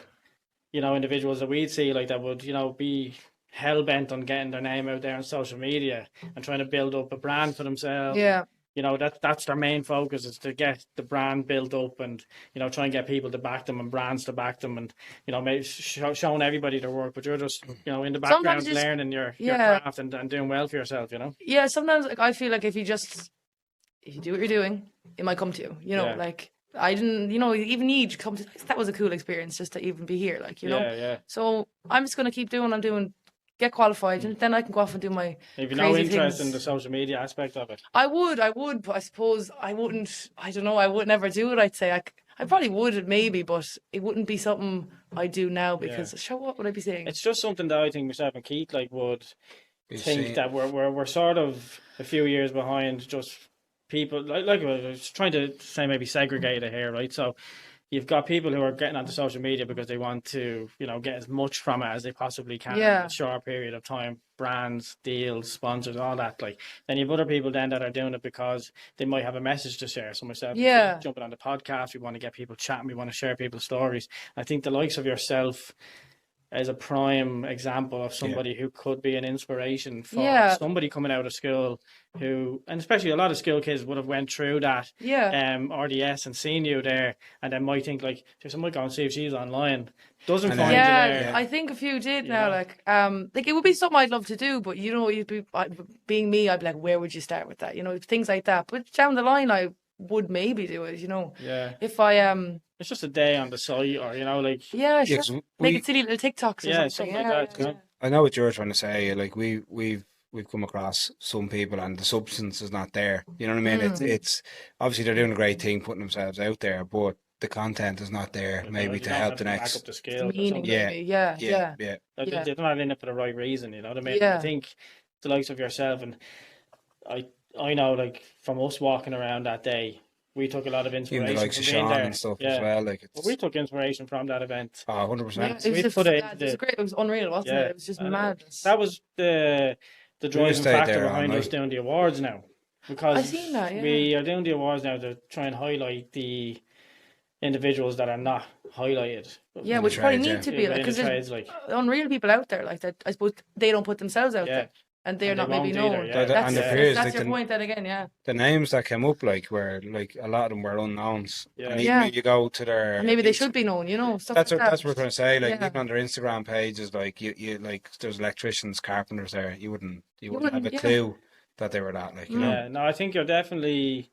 Speaker 2: you know, individuals that we'd see like that would, you know, be hell bent on getting their name out there on social media and trying to build up a brand for themselves.
Speaker 5: Yeah.
Speaker 2: You know, that's their main focus, is to get the brand built up and, you know, try and get people to back them and brands to back them and, you know, maybe showing everybody their work. But you're just, you know, in the background learning your craft and doing well for yourself, you know? Yeah,
Speaker 5: sometimes like I feel like if you do what you're doing, it might come to you. You know, like I didn't, you know, even need to come to that was a cool experience just to even be here, like, you know.
Speaker 2: Yeah.
Speaker 5: So I'm just gonna keep doing what I'm doing, get qualified, and then I can go off and do my
Speaker 2: Have you no interest in the social media aspect of it?
Speaker 5: I would, but I suppose I wouldn't. I don't know. I would never do it. I'd say I probably would maybe, but it wouldn't be something I do now because what would I be saying?
Speaker 2: It's just something that I think myself and Keith like would think that we're sort of a few years behind just people like I was trying to say, maybe segregate it here, right? So you've got people who are getting onto social media because they want to, get as much from it as they possibly can in a short period of time. Brands, deals, sponsors, all that. Like, then you've other people then that are doing it because they might have a message to share. So myself, jumping on the podcast, we want to get people chatting, we want to share people's stories. I think the likes of yourself as a prime example of somebody who could be an inspiration for somebody coming out of school who, and especially a lot of school kids would have went through that RDS and seen you there, and then might think like, I might go and see if she's online. Doesn't find you there.
Speaker 5: I think a few did now. Like it would be something I'd love to do, but you'd be being me. I'd be like, where would you start with that? Things like that. But down the line, I would maybe do it.
Speaker 2: Yeah.
Speaker 5: If I
Speaker 2: it's just a day on the site, or
Speaker 5: sure. Make it silly little TikToks or something.
Speaker 2: Like that.
Speaker 3: I know what you're trying to say. Like we've come across some people, and the substance is not there. You know what I mean? It's obviously they're doing a great thing putting themselves out there, but the content is not there. Maybe to help the next.
Speaker 2: Back up the skills.
Speaker 5: Yeah.
Speaker 2: They're not in it for the right reason. You know what I mean?
Speaker 5: Yeah.
Speaker 2: I think the likes of yourself, and I know, like, from us walking around that day, we took a lot of inspiration.
Speaker 3: Even the likes of Sean and stuff as well. Like,
Speaker 2: we took inspiration from that event.
Speaker 3: 100%.
Speaker 5: It was unreal, wasn't it? It was just madness.
Speaker 2: That was the driving factor behind us doing the awards now. Because
Speaker 5: I've seen that,
Speaker 2: we are doing the awards now to try and highlight the individuals that are not highlighted.
Speaker 5: Yeah, which probably need to be, because there's unreal people out there like that. I suppose they don't put themselves out there. And they're not maybe known. That's your point then again, The
Speaker 3: names that came up were a lot of them were unknowns. Yeah. And you go to their...
Speaker 5: And maybe they should be known, stuff
Speaker 3: that's
Speaker 5: like
Speaker 3: what we're going to say. Even on their Instagram pages, you there's electricians, carpenters there. You wouldn't have a clue that they were that,
Speaker 2: No, I think you're definitely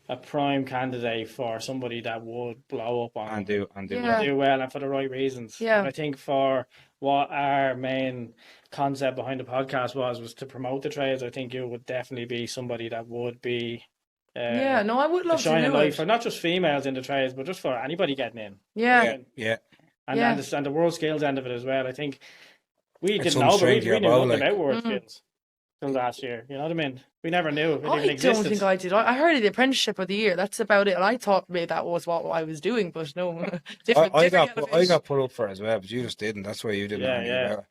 Speaker 2: a prime candidate for somebody that would blow up on
Speaker 3: and do
Speaker 2: well, and for the right reasons.
Speaker 5: Yeah.
Speaker 2: And I think for what our main concept behind the podcast was to promote the trades, I think you would definitely be somebody that would be
Speaker 5: I would love to do it
Speaker 2: for not just females in the trades, but just for anybody getting in.
Speaker 5: And
Speaker 2: the Worldskills end of it as well. I think we didn't know, but we knew nothing about Worldskills till last year. You know what I mean? We never knew it even existed.
Speaker 5: I don't think I did. I heard of the apprenticeship of the year. That's about it. And I thought maybe that was what I was doing, but no.
Speaker 3: I got put up for it as well, but you just didn't. That's why you didn't know anything about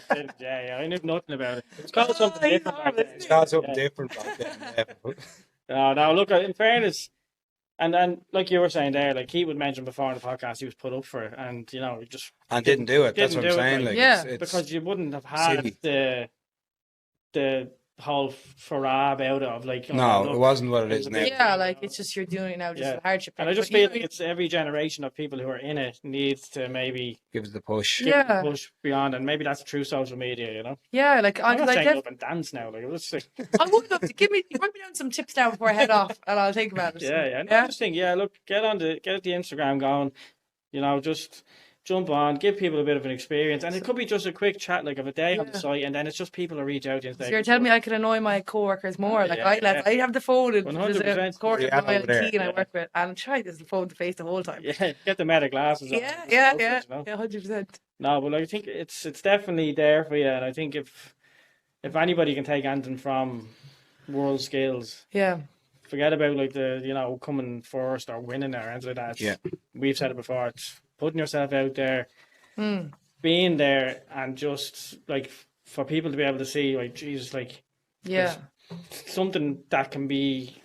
Speaker 3: it.
Speaker 2: I knew nothing about it. It's called something different back then.
Speaker 3: It's called something different back then.
Speaker 2: No, look, in fairness, and like you were saying there, like he would mention before in the podcast, he was put up for it, and just
Speaker 3: didn't do it. That's what I'm saying. It's
Speaker 2: because you wouldn't have had the whole farah about it of like,
Speaker 3: it wasn't what it is now.
Speaker 5: It's just you're doing it now, just hardship.
Speaker 2: And I just feel like it's every generation of people who are in it needs to maybe
Speaker 3: give it the push.
Speaker 2: Push beyond, and maybe that's through social media,
Speaker 5: I'm not saying
Speaker 2: up and dance now. Like, let's see.
Speaker 5: I would love to write me down some tips now before I head off, and I'll think about it.
Speaker 2: I just think, look, get the Instagram going. Just jump on, give people a bit of an experience, and it could be just a quick chat, like of a day on the site, and then it's just people who reach out to you.
Speaker 5: So you're telling me I can annoy my co-workers more? I have the phone, and there's a co-worker and I work with, and try this phone to face the whole time.
Speaker 2: Yeah, get the meta glasses.
Speaker 5: 100%.
Speaker 2: No, but I think it's definitely there for you, and I think if anybody can take anything from Worldskills, forget about like the coming first or winning or anything like that. We've said it before. It's putting yourself out there, being there, and just like for people to be able to see, like, Jesus, like, something that can be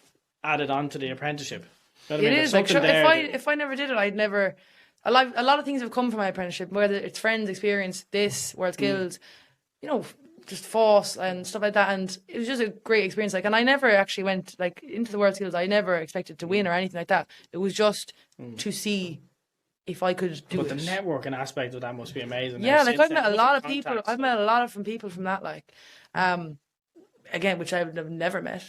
Speaker 2: added onto the apprenticeship. You know what I mean?
Speaker 5: It is like, if I never did it, I'd never. A lot of things have come from my apprenticeship, whether it's friends, experience, this Worldskills, just FOSS and stuff like that, and it was just a great experience. Like, and I never actually went like into the Worldskills. I never expected to win or anything like that. It was just to see if I could do it.
Speaker 2: But the networking aspect of that must be amazing.
Speaker 5: Yeah, like I've met a lot of people. I've met a lot of people from that, like, again, which I would have never met.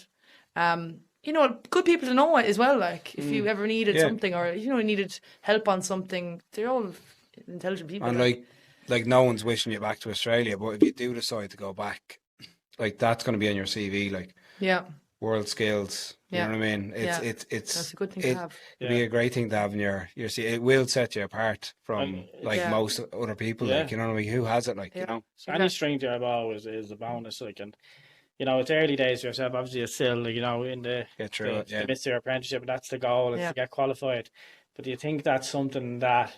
Speaker 5: Good people to know as well. Like, if you ever needed something, or needed help on something, they're all intelligent people.
Speaker 3: And like no one's wishing you back to Australia, but if you do decide to go back, like, that's going to be on your CV. Like, Worldskills. You know what I mean? It's
Speaker 5: that's a good thing to have.
Speaker 3: It'd be a great thing to have in your CV. It will set you apart from most other people. Like, you know what I mean? Who has it? Like,
Speaker 2: any strength you have always is a bonus. Like, and you know, it's early days for yourself. Obviously, it's still, you know, in the midst of your apprenticeship, and that's the goal, is to get qualified. But do you think that's something that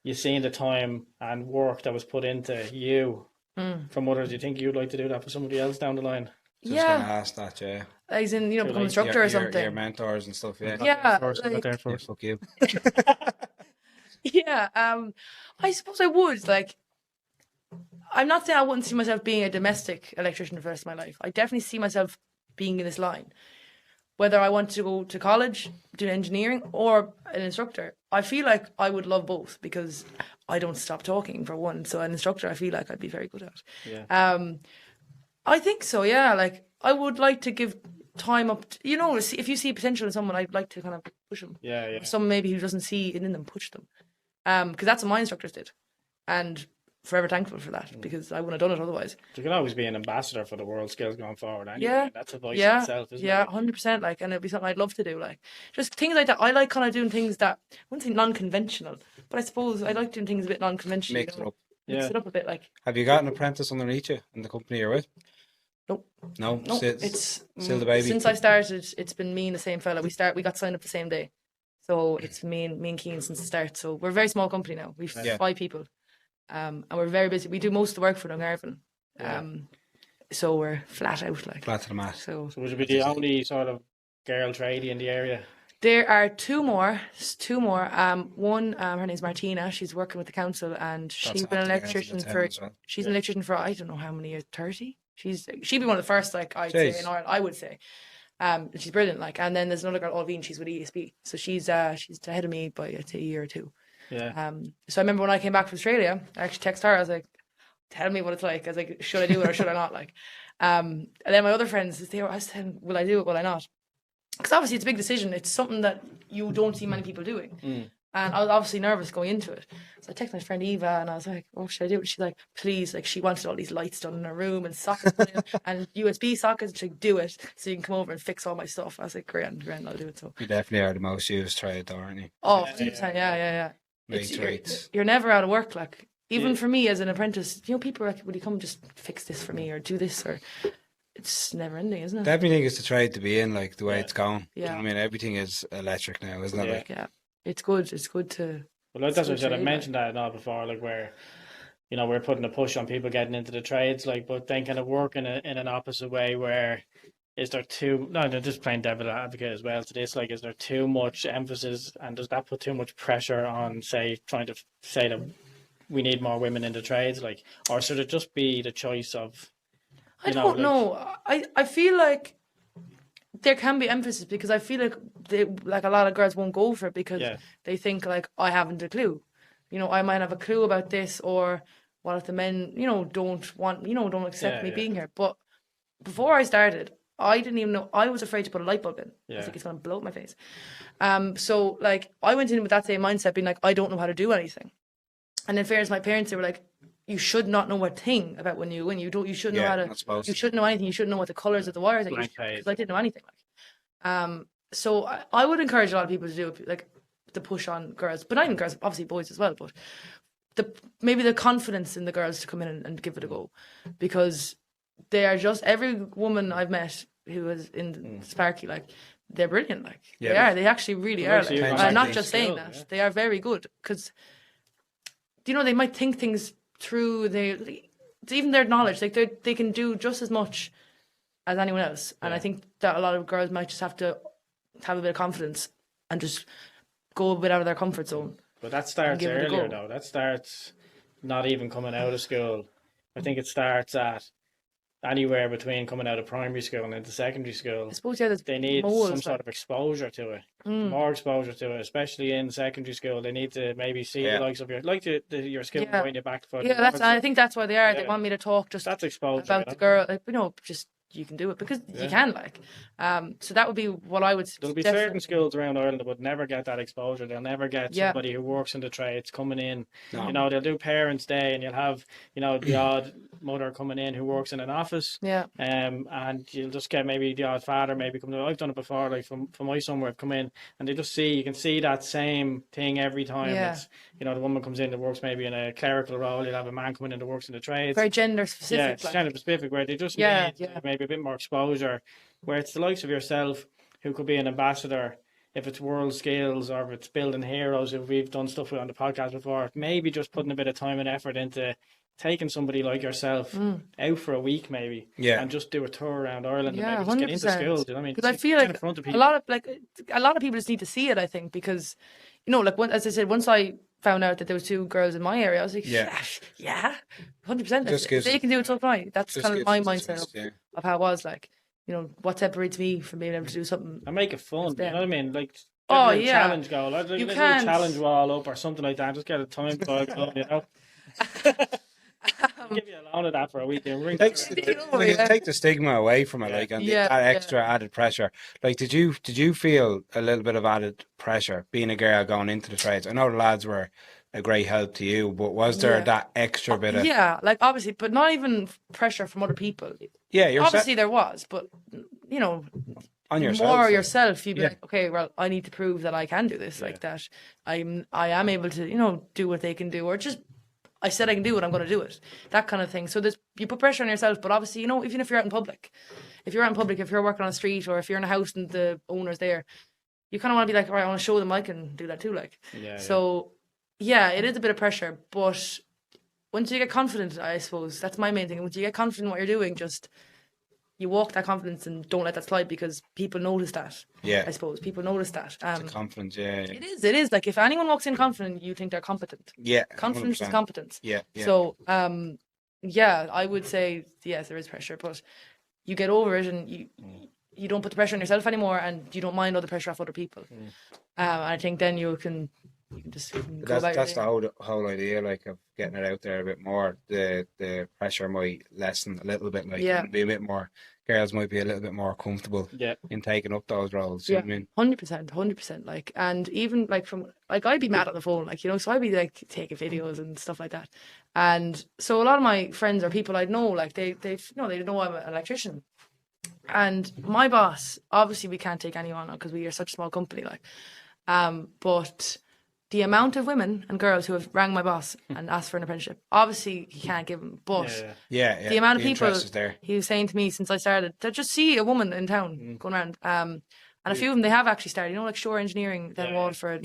Speaker 2: you see in the time and work that was put into you from others? Do you think you'd like to do that for somebody else down the line?
Speaker 3: Just gonna ask that,
Speaker 5: as in, you know, become an instructor or something.
Speaker 3: Your mentors and stuff,
Speaker 2: Fuck you.
Speaker 5: I suppose I would. Like, I'm not saying I wouldn't see myself being a domestic electrician for the rest of my life. I definitely see myself being in this line. Whether I want to go to college, do engineering, or an instructor, I feel like I would love both because I don't stop talking, for one. So an instructor, I feel like I'd be very good at.
Speaker 2: Yeah.
Speaker 5: I think so, yeah. Like, I would like to give time up. You know, if you see potential in someone, I'd like to kind of push them.
Speaker 2: Yeah.
Speaker 5: Someone maybe who doesn't see it in them, push them. Because that's what my instructors did. And forever thankful for that, because I wouldn't have done it otherwise.
Speaker 2: You can always be an ambassador for the Worldskills going forward anyway. Yeah. That's a voice in itself, isn't it?
Speaker 5: Yeah, 100%. Like, and it'd be something I'd love to do. Like, just things like that. I like kind of doing things that, I wouldn't say non-conventional, but I suppose I like doing things a bit non-conventional.
Speaker 3: Mix it up.
Speaker 5: Mix it up a bit. Like,
Speaker 3: have you got an apprentice underneath you in the company you're with?
Speaker 5: Nope.
Speaker 3: No,
Speaker 5: it's
Speaker 3: still the baby.
Speaker 5: Since I started, it's been me and the same fella. We got signed up the same day, so it's me and Keane since the start. So we're a very small company now. We've 5 people, and we're very busy. We do most of the work for Dungarvan, so we're flat out, like
Speaker 3: flat to the mat.
Speaker 5: So
Speaker 2: would you be the only sort of girl tradie in the area?
Speaker 5: There are two more. One, her name's Martina. She's working with the council, and she's been an electrician for. She's an electrician for I don't know how many years. 30. She'd be one of the first, like, I'd say in Ireland. I would say, she's brilliant. Like, and then there's another girl, Olveen. She's with ESB, so she's ahead of me by I'd say a year or two.
Speaker 2: Yeah.
Speaker 5: So I remember when I came back from Australia, I actually texted her. I was like, "Tell me what it's like." I was like, "Should I do it or should I not?" Like, and then my other friends, I was saying, "Will I do it? Will I not?" Because obviously it's a big decision. It's something that you don't see many people doing. And I was obviously nervous going into it. So I texted my friend Eva and I was like, "Oh, should I do it?" She's like, "Please." Like, she wanted all these lights done in her room and sockets put in and USB sockets. She's like, "Do it so you can come over and fix all my stuff." I was like, grand, I'll do it. So
Speaker 3: you definitely are the most used trade, though, aren't you?
Speaker 5: Oh, 100%, yeah. You're never out of work. Like, even for me as an apprentice, you know, people are like, "Will you come just fix this for me or do this?" Or it's never ending, isn't it?
Speaker 3: Everything is the trade to be in, like the way it's going.
Speaker 5: Yeah.
Speaker 3: I mean, everything is electric now, isn't it?
Speaker 2: Yeah.
Speaker 3: Like,
Speaker 5: yeah. It's good. It's good to.
Speaker 2: Well, like that's what I said. I mentioned that now before, like where, you know, we're putting a push on people getting into the trades, like, but then kind of work in an opposite way where is there they're just playing devil advocate as well to this, like, is there too much emphasis and does that put too much pressure on, say, trying to say that we need more women in the trades, like, or should it just be the choice of,
Speaker 5: I don't know. I feel like there can be emphasis because I feel like a lot of girls won't go for it because they think like I haven't a clue. You know, I might have a clue about this, or what if the men, you know, don't accept me being here. But before I started, I didn't even know. I was afraid to put a light bulb in. I was like, it's gonna blow up my face. So like I went in with that same mindset, being like, I don't know how to do anything. And in fairness, my parents, they were like, you should not know a thing about when you shouldn't know how to, you shouldn't know anything. You shouldn't know what the colours of the wires are. Because I didn't know anything. Like, so I would encourage a lot of people to do it, like the push on girls, but not even girls, obviously boys as well. But maybe the confidence in the girls to come in and give it a go, because they are just, every woman I've met who is in Sparky, like, they're brilliant. Like, they actually really are. Like, I'm not just saying that. They are very good because, you know, they might think things through even their knowledge, like they can do just as much as anyone else. And I think that a lot of girls might just have to have a bit of confidence and just go a bit out of their comfort zone.
Speaker 2: But that starts earlier though. That starts not even coming out of school. I think it starts at anywhere between coming out of primary school and into secondary school. I suppose they need some sort of exposure to it, more exposure to it, especially in secondary school. They need to maybe see the likes of your skill pointing you back for.
Speaker 5: Yeah, I think that's why they are. They want me to talk just
Speaker 2: that's exposure
Speaker 5: about the girl, like, you know, just you can do it because you can, like. So that would be what I would.
Speaker 2: There'll be certain schools around Ireland that would never get that exposure. They'll never get somebody who works in the trades coming in. No. You know, they'll do Parents' Day, and you'll have, you know, the odd mother coming in who works in an office.
Speaker 5: Yeah.
Speaker 2: And you'll just get maybe the odd father maybe come in. I've done it before, like from my son where I've come in, and they just you can see that same thing every time.
Speaker 5: Yeah.
Speaker 2: It's, you know, the woman comes in that works maybe in a clerical role, you'll have a man coming in that works in the trades.
Speaker 5: Very gender specific.
Speaker 2: Yeah, it's gender specific, where they just need maybe a bit more exposure, where it's the likes of yourself who could be an ambassador, if it's Worldskills or if it's Building Heroes, if we've done stuff on the podcast before, maybe just putting a bit of time and effort into taking somebody like yourself out for a week maybe, and just do a tour around Ireland and maybe just get into schools. You know what I mean?
Speaker 5: Because I feel like a lot of people just need to see it, I think, because, you know, like as I said, once I found out that there was 2 girls in my area, I was like, yeah, 100%. If they can do it, so fine. That's kind of my mindset of how it was, like, you know, what separates me from being able to do something
Speaker 2: and make it fun. You know what I mean? Like, challenge goal. Like,
Speaker 5: you
Speaker 2: can't challenge wall up or something like that. Just get a time goal, you know. Give you a loan of that for a week.
Speaker 3: Take the stigma away from it, like, and that extra added pressure. Like, did you feel a little bit of added pressure being a girl going into the trades? I know the lads were a great help to you, but was there that extra bit of
Speaker 5: like, obviously, but not even pressure from other people. Obviously there was, but, you know,
Speaker 3: on yourself,
Speaker 5: more yourself, you'd be like, okay, well, I need to prove that I can do this, like that I am able to, you know, do what they can do, or just I said I can do it, I'm going to do it, that kind of thing. So you put pressure on yourself, but obviously, you know, even if you're out in public, if you're working on a street, or if you're in a house and the owner's there, you kind of want to be like, all right, I want to show them I can do that too, like. It is a bit of pressure, but once you get confident, I suppose that's my main thing. Once you get confident in what you're doing, just you walk that confidence and don't let that slide, because people notice that. I suppose people notice that.
Speaker 3: It's confidence,
Speaker 5: It is. Like, if anyone walks in confident, you think they're competent. Confidence 100%. Is competence. So, I would say yes, there is pressure, but you get over it, and you don't put the pressure on yourself anymore, and you don't mind all the pressure off other people. I think then you can just go about
Speaker 3: that's the whole idea, like, of getting it out there a bit more. The pressure might lessen a little bit, like, be a bit more. Girls might be a little bit more comfortable in taking up those roles. You know what I mean? 100%. Like, and even like I'd be mad on the phone, like, you know, so I'd be like taking videos and stuff like that. And so a lot of my friends or people I know, like, they know I'm an electrician. And my boss, obviously we can't take anyone on because we are such a small company, like, but the amount of women and girls who have rang my boss and asked for an apprenticeship, obviously he can't give them, but the amount of people he was saying to me since I started, to just see a woman in town going around, and a few of them, they have actually started, you know, like Shore Engineering, then Waterford,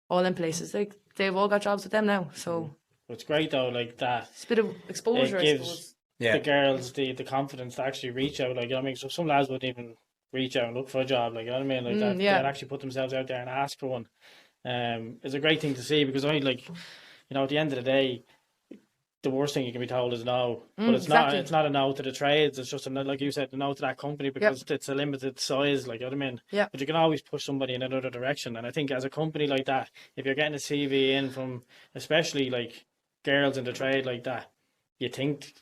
Speaker 3: all them places, they've all got jobs with them now. So
Speaker 2: it's great though, like that.
Speaker 5: It's a bit of exposure,
Speaker 2: it gives the girls the confidence to actually reach out, like, you know what I mean? So some lads wouldn't even reach out and look for a job, like, you know what I mean? Like that, they'd actually put themselves out there and ask for one. It's a great thing to see, because I, like, you know, at the end of the day, the worst thing you can be told is no, but it's not a no to the trades. It's just like you said, a no to that company, because it's a limited size, like, you know what I mean? But you can always push somebody in another direction. And I think as a company like that, if you're getting a CV in from, especially like girls in the trade like that, you think,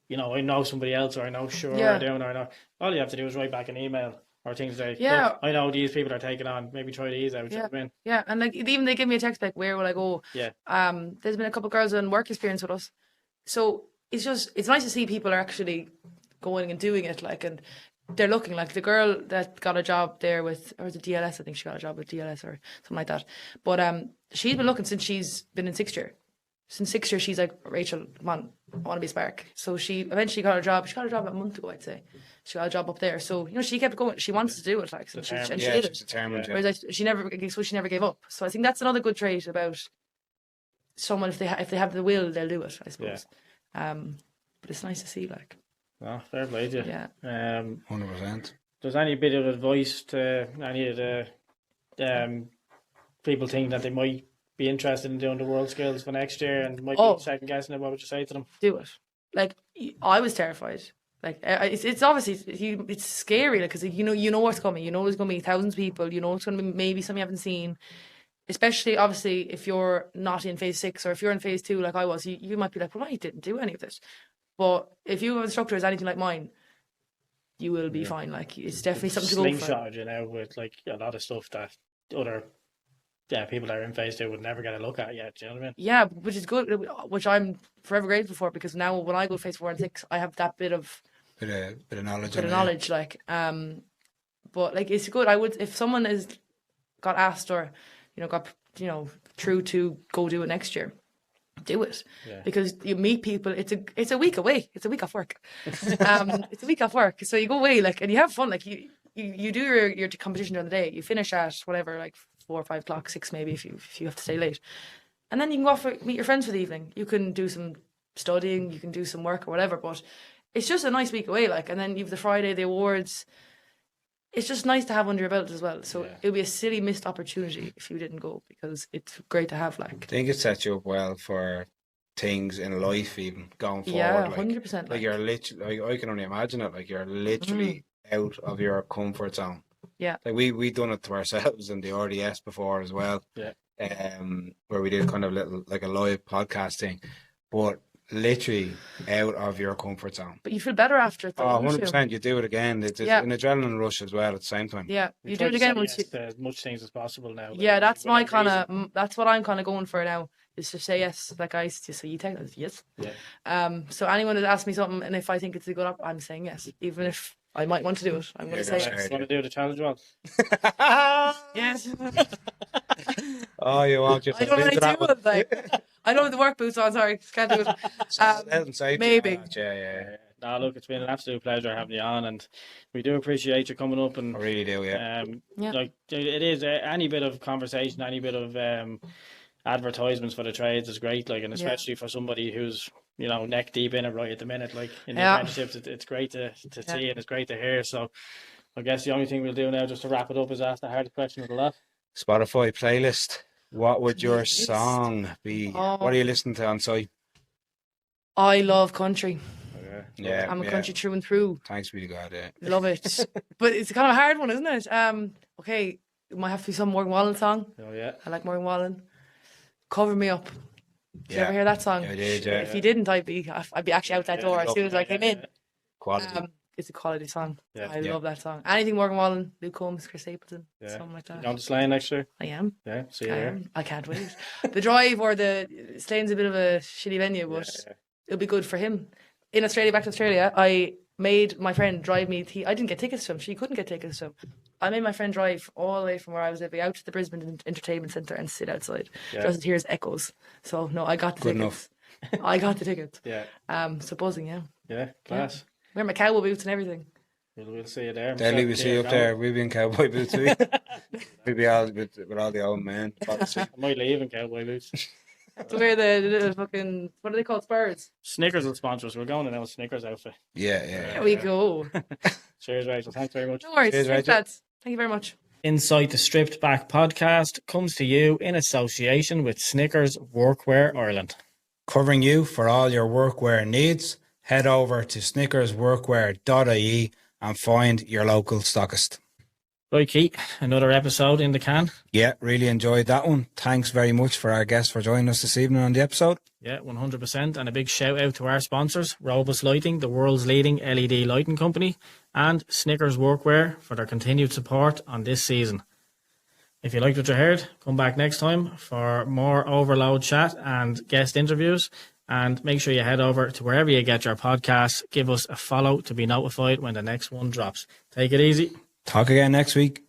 Speaker 2: you know, I know somebody else, or I know or doing, or I know. All you have to do is write back an email or things like, look, I know these people are taking on, maybe try these out. You know what I mean?
Speaker 5: And like, even they give me a text back, where will I go? There's been a couple of girls on work experience with us, so it's nice to see people are actually going and doing it, like, and they're looking. Like the girl that got a job there with, or was it DLS? I think she got a job with DLS or something like that. But she's been looking since she's been in sixth year. Since sixth year, she's like, Rachel, come on, I want to be a Spark. So she eventually got a job. She got a job about a month ago, I'd say. She got a job up there. So, you know, she kept going. She wants to do it, like, so she did it.
Speaker 3: She's determined.
Speaker 5: Whereas she never gave up. So I think that's another good trait about someone. If they have the will, they'll do it, I suppose. But it's nice to see, like.
Speaker 2: Oh, fair play to you.
Speaker 5: Yeah.
Speaker 3: 100%.
Speaker 2: Does any bit of advice to any of the people think that they might be interested in doing the Worldskills for next year and might be second guessing it? What would you say to them?
Speaker 5: Do it. Like, I was terrified. Like, it's obviously it's scary, like, because you know what's coming. You know there's going to be thousands of people. You know it's going to be maybe some you haven't seen. Especially, obviously, if you're not in phase 6 or if you're in phase 2 like I was, you might be like, well, I didn't do any of this. But if you have a instructor is anything like mine, you will be fine. Like, it's definitely something to go for.
Speaker 2: Slingshotted, you know, with like a lot of stuff that other people that are in phase 2 would never get a look at yet. Do you know what I mean?
Speaker 5: Yeah, which is good, which I'm forever grateful for, because now when I go phase 4 and 6, I have that bit of knowledge. Like, but like it's good. I would, if someone got asked or got through to go do it next year, do it, because you meet people. It's a week away. It's a week off work. It's a week off work, so you go away and you have fun. Like you do your competition during the day. You finish at whatever, like 4 or 5 o'clock, 6 maybe if you have to stay late, and then you can go off meet your friends for the evening. You can do some studying, you can do some work or whatever, but it's just a nice week away. And then you've the Friday, the awards. It's just nice to have under your belt as well. So it would be a silly missed opportunity if you didn't go, because it's great to have. I
Speaker 3: think it sets you up well for things in life, even going forward.
Speaker 5: Yeah, 100%.
Speaker 3: Like you're literally, I can only imagine it. Like you're literally out of your comfort zone.
Speaker 5: Yeah.
Speaker 3: Like we done it to ourselves in the RDS before as well.
Speaker 2: Yeah.
Speaker 3: Where we did kind of a live podcast thing, but literally out of your comfort zone.
Speaker 5: But you feel better after it, though.
Speaker 3: 100%. You do it again. It's an adrenaline rush as well at the same time.
Speaker 5: Yeah, you do it again once
Speaker 2: as much things as possible now.
Speaker 5: Yeah, that's what I'm kind of going for now, is to say yes. Like I used to say, you take it, yes. Yeah. So anyone that asks me something, and if I think it's a good I'm saying yes, even if I might want to do it. I'm going to say yes.
Speaker 2: Want to do the challenge one?
Speaker 5: Yes.
Speaker 3: Oh, you want yourself into that one?
Speaker 5: I don't have the work boots on, sorry. Can't do it. Maybe.
Speaker 3: Yeah.
Speaker 2: No, look, it's been an absolute pleasure having you on, and we do appreciate you coming up. And
Speaker 3: I really do,
Speaker 2: like it is any bit of conversation, any bit of advertisements for the trades is great, and especially for somebody who's neck deep in it right at the minute, in the apprenticeships. It's great to see, and it's great to hear. So I guess the only thing we'll do now, just to wrap it up, is ask the hardest question of the lot.
Speaker 3: Spotify playlist. What would your song be? What are you listening to on site?
Speaker 5: I love country.
Speaker 3: Yeah,
Speaker 5: I'm a country through and through.
Speaker 3: Thanks be to God,
Speaker 5: Love it. But it's kind of a hard one, isn't it? Okay, it might have to be some Morgan Wallen song.
Speaker 2: Oh yeah,
Speaker 5: I like Morgan Wallen. Cover Me Up. Did you ever hear that song?
Speaker 3: Yeah, I did, yeah.
Speaker 5: If you didn't, I'd be actually out that door as soon as I came in.
Speaker 3: Quality.
Speaker 5: It's a quality song.
Speaker 2: Yeah.
Speaker 5: I love that song. Anything Morgan Wallen, Luke Combs, Chris Stapleton, something like that.
Speaker 2: You on the Slane next year?
Speaker 5: I am.
Speaker 2: Yeah, see you
Speaker 5: I
Speaker 2: there.
Speaker 5: am. I can't wait. The drive or the Slane's a bit of a shitty venue, but it'll be good for him. In Australia, back to Australia, I made my friend drive me. I didn't get tickets to him. She couldn't get tickets to him. I made my friend drive all the way from where I was living out to the Brisbane Entertainment Centre and sit outside. Just to hear his echoes. So no, I got the tickets. Enough. I got the tickets.
Speaker 2: Yeah.
Speaker 5: So buzzing,
Speaker 2: Yeah, class.
Speaker 5: Wear my cowboy boots and everything.
Speaker 2: We'll see you there.
Speaker 3: Definitely, we'll see you up there. We'll be in cowboy boots. We'll be all with all the old men.
Speaker 2: I might leave in cowboy boots.
Speaker 5: To wear the fucking, what are they called, Spurs?
Speaker 2: Snickers will sponsor us. We're going in our Snickers outfit.
Speaker 3: Yeah.
Speaker 5: There we go.
Speaker 2: Cheers, Rachel. Thanks very much.
Speaker 5: No worries.
Speaker 3: Cheers, Rachel.
Speaker 5: Thank you very much.
Speaker 2: Inside the Stripped Back podcast comes to you in association with Snickers Workwear Ireland.
Speaker 3: Covering you for all your workwear needs, head over to snickersworkwear.ie and find your local stockist.
Speaker 2: Right, Keith, another episode in the can.
Speaker 3: Yeah, really enjoyed that one. Thanks very much for our guests for joining us this evening on the episode.
Speaker 2: Yeah, 100%. And a big shout out to our sponsors, Robus Lighting, the world's leading LED lighting company, and Snickers Workwear for their continued support on this season. If you liked what you heard, come back next time for more overload chat and guest interviews. And make sure you head over to wherever you get your podcasts. Give us a follow to be notified when the next one drops. Take it easy.
Speaker 3: Talk again next week.